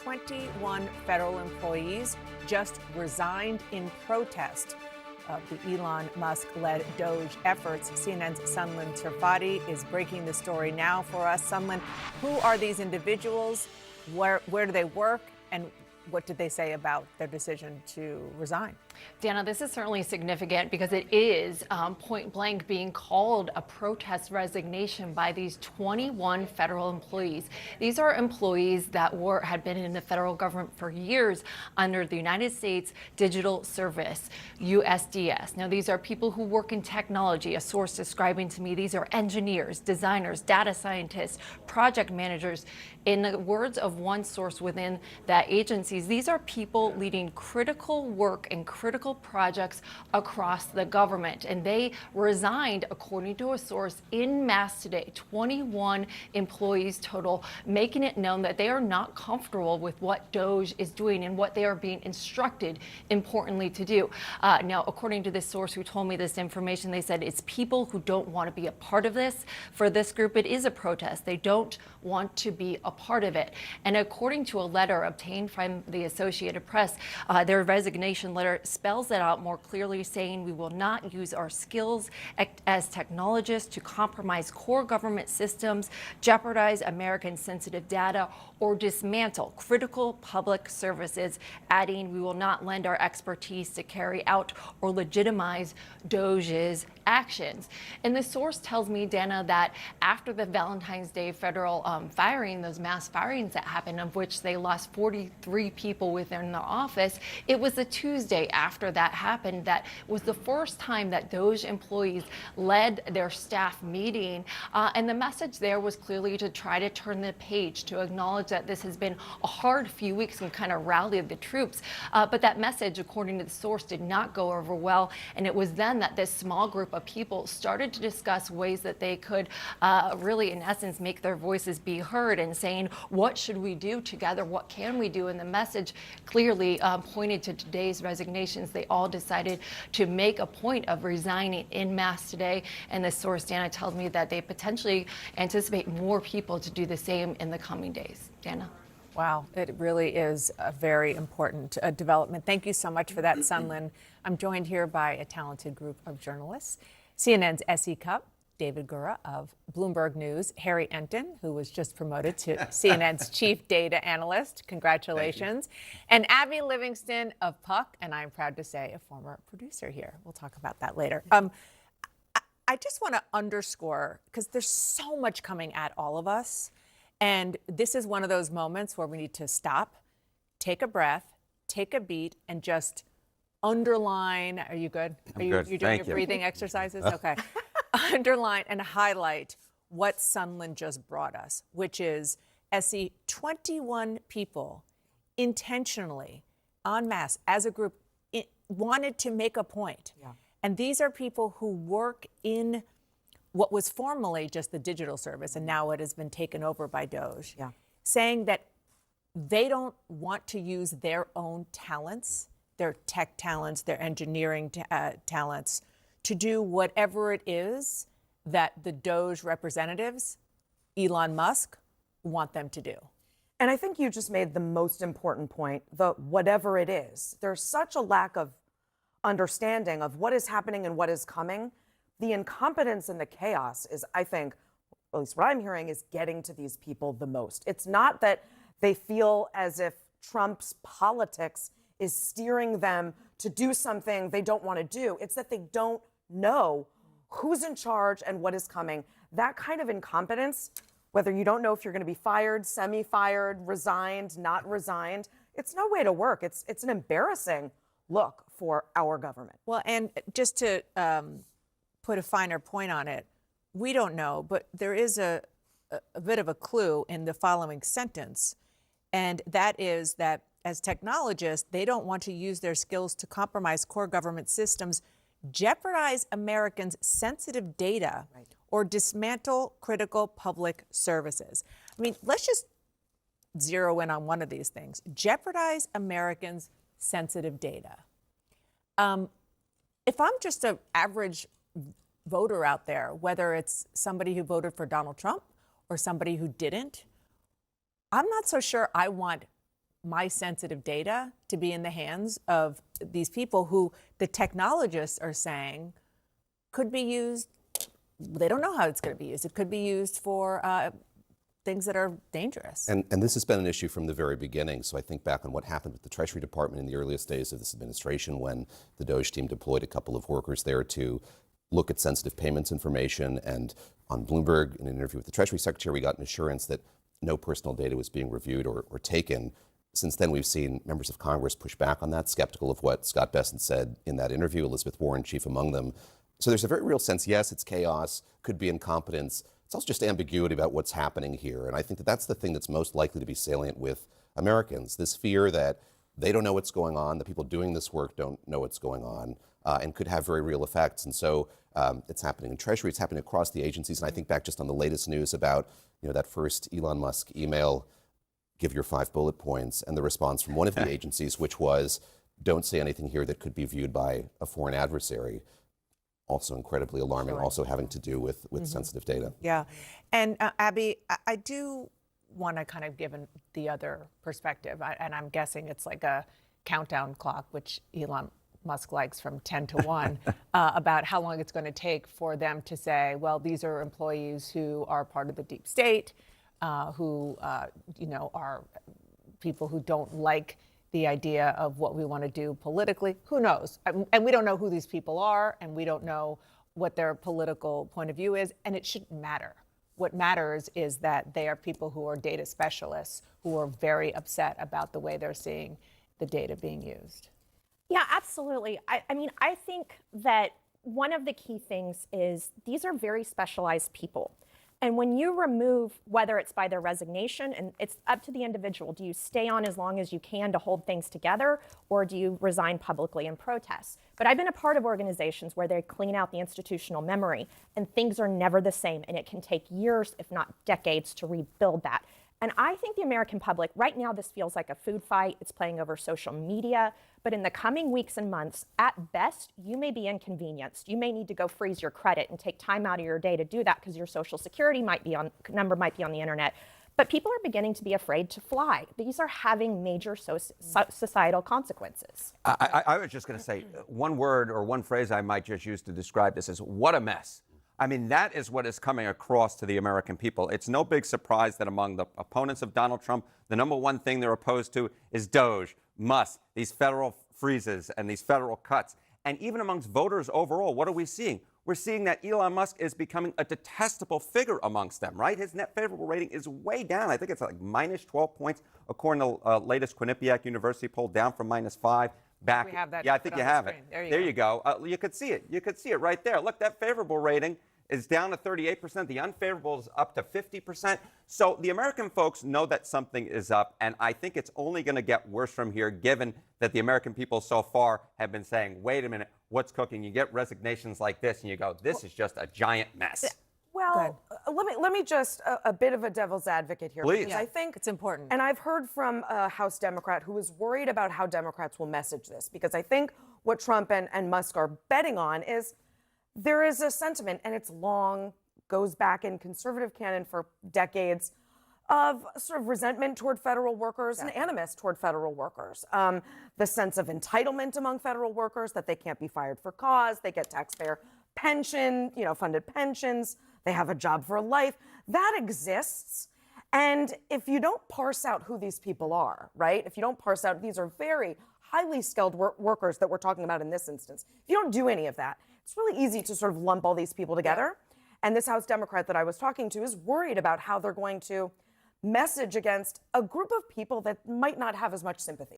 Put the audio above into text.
21 federal employees just resigned in protest of the Elon Musk-led DOGE efforts. CNN's Sunlen Tripati is breaking the story now for us. Sunlen, who are these individuals? Where do they work? And what did they say about their decision to resign? Dana, this is certainly significant because it is point blank being called a protest resignation by these 21 federal employees. These are employees that had been in the federal government for years under the United States Digital Service, USDS. Now, these are people who work in technology. A source describing to me these are engineers, designers, data scientists, project managers. In the words of one source within that agency, these are people leading critical work and critical projects across the government. And they resigned, according to a source, en masse today. 21 employees total, making it known that they are not comfortable with what DOGE is doing and what they are being instructed, importantly, to do. Now, according to this source who told me this information, they said it's people who don't want to be a part of this. For this group, it is a protest. They don't want to be a part of it. And according to a letter obtained from the Associated Press, their resignation letter spells that out more clearly, saying we will not use our skills as technologists to compromise core government systems, jeopardize American sensitive data, or dismantle critical public services, adding we will not lend our expertise to carry out or legitimize DOGE's actions. And the source tells me, Dana, that after the Valentine's Day federal firing, those mass firings that happened, of which they lost 43 people within the office, it was the Tuesday after that happened that was the first time that DOGE employees led their staff meeting. And the message there was clearly to try to turn the page, to acknowledge that this has been a hard few weeks and kind of rally the troops. But that message, according to the source, did not go over well. And it was then that this small group of people started to discuss ways that they could really, in essence, make their voices be heard, and saying, what should we do together? What can we do? And the message clearly pointed to today's resignations. They all decided to make a point of resigning en masse today. And the source, Dana, tells me that they potentially anticipate more people to do the same in the coming days. Dana. Wow, it really is a very important development. Thank you so much for that, Sunlen. I'm joined here by a talented group of journalists. CNN's S.E. Cupp, David Gura of Bloomberg News, Harry Enton, who was just promoted to CNN's chief data analyst. Congratulations. And Abby Livingston of Puck, and I'm proud to say a former producer here. We'll talk about that later. I just want to underscore, because there's so much coming at all of us, and this is one of those moments where we need to stop, take a breath, take a beat, and just underline. Are you good? You're doing your breathing exercises? Okay. Underline and highlight what Sunlen just brought us, which is, SE, 21 people intentionally, en masse, as a group, wanted to make a point. Yeah. And these are people who work in what was formerly just the digital service, and now it has been taken over by DOGE, saying that they don't want to use their own talents, their tech talents, their engineering talents, to do whatever it is that the DOGE representatives, Elon Musk, want them to do. And I think you just made the most important point, the whatever it is. There's such a lack of understanding of what is happening and what is coming. The incompetence and the chaos is, I think, at least what I'm hearing, is getting to these people the most. It's not that they feel as if Trump's politics is steering them to do something they don't want to do. It's that they don't know who's in charge and what is coming. That kind of incompetence, whether you don't know if you're going to be fired, semi-fired, resigned, not resigned, it's no way to work. It's an embarrassing look for our government. Well, and just to put a finer point on it, we don't know, but there is a bit of a clue in the following sentence, and that is that as technologists, they don't want to use their skills to compromise core government systems, jeopardize Americans' sensitive data, or dismantle critical public services. I mean, let's just zero in on one of these things. Jeopardize Americans' sensitive data. If I'm just an average voter out there, whether it's somebody who voted for Donald Trump or somebody who didn't, I'm not so sure I want my sensitive data to be in the hands of these people who the technologists are saying could be used. They don't know how it's going to be used. It could be used for things that are dangerous. And this has been an issue from the very beginning. So I think back on what happened with the Treasury Department in the earliest days of this administration when the DOGE team deployed a couple of workers there to look at sensitive payments information. And on Bloomberg, in an interview with the Treasury Secretary, we got an assurance that no personal data was being reviewed or taken. Since then, we've seen members of Congress push back on that, skeptical of what Scott Bessent said in that interview, Elizabeth Warren chief among them. So there's a very real sense, yes, it's chaos, could be incompetence. It's also just ambiguity about what's happening here. And I think that that's the thing that's most likely to be salient with Americans, this fear that they don't know what's going on, the people doing this work don't know what's going on, and could have very real effects. And so it's happening in Treasury, it's happening across the agencies. And I think back just on the latest news about that first Elon Musk email, give your 5 bullet points, and the response from one of the agencies, which was, don't say anything here that could be viewed by a foreign adversary. Also incredibly alarming, also having to do with sensitive data. Yeah. And Abby, I do want to kind of give the other perspective, and I'm guessing it's like a countdown clock, which Elon Musk likes, from 10 to 1, about how long it's going to take for them to say, well, these are employees who are part of the deep state, who are people who don't like the idea of what we want to do politically. Who knows? And we don't know who these people are, and we don't know what their political point of view is, and it shouldn't matter. What matters is that they are people who are data specialists who are very upset about the way they're seeing the data being used. Yeah, absolutely. I mean, I think that one of the key things is these are very specialized people. And when you remove, whether it's by their resignation, and it's up to the individual, do you stay on as long as you can to hold things together, or do you resign publicly in protest? But I've been a part of organizations where they clean out the institutional memory, and things are never the same, and it can take years, if not decades, to rebuild that. And I think the American public, right now, this feels like a food fight. It's playing over social media. But in the coming weeks and months, at best, you may be inconvenienced. You may need to go freeze your credit and take time out of your day to do that because your Social Security number might be on the internet. But people are beginning to be afraid to fly. These are having major societal consequences. I was just going to say one word or one phrase I might just use to describe this is, what a mess. I mean, that is what is coming across to the American people. It's no big surprise that among the opponents of Donald Trump, the number one thing they're opposed to is DOGE, Musk, these federal freezes and these federal cuts. And even amongst voters overall, what are we seeing? We're seeing that Elon Musk is becoming a detestable figure amongst them, right? His net favorable rating is way down. I think it's like minus 12 points, according to latest Quinnipiac University poll, down from -5. Back. We have that. Yeah, I think you have it. There you go. You could see it. You could see it right there. Look, that favorable rating is down to 38%. The unfavorable is up to 50%. So the American folks know that something is up, and I think it's only going to get worse from here, given that the American people so far have been saying, wait a minute, what's cooking? You get resignations like this, and you go, this is just a giant mess. Well, let me just a bit of a devil's advocate here. Please. Because I think it's important. And I've heard from a House Democrat who is worried about how Democrats will message this, because I think what Trump and Musk are betting on is there is a sentiment, and it's long, goes back in conservative canon for decades, of sort of resentment toward federal workers and animus toward federal workers. The sense of entitlement among federal workers, that they can't be fired for cause, they get taxpayer pension, funded pensions, they have a job for life. That exists. And if you don't parse out who these people are, right? If you don't parse out, these are very highly skilled workers that we're talking about in this instance. If you don't do any of that, it's really easy to sort of lump all these people together. And this House Democrat that I was talking to is worried about how they're going to message against a group of people that might not have as much sympathy.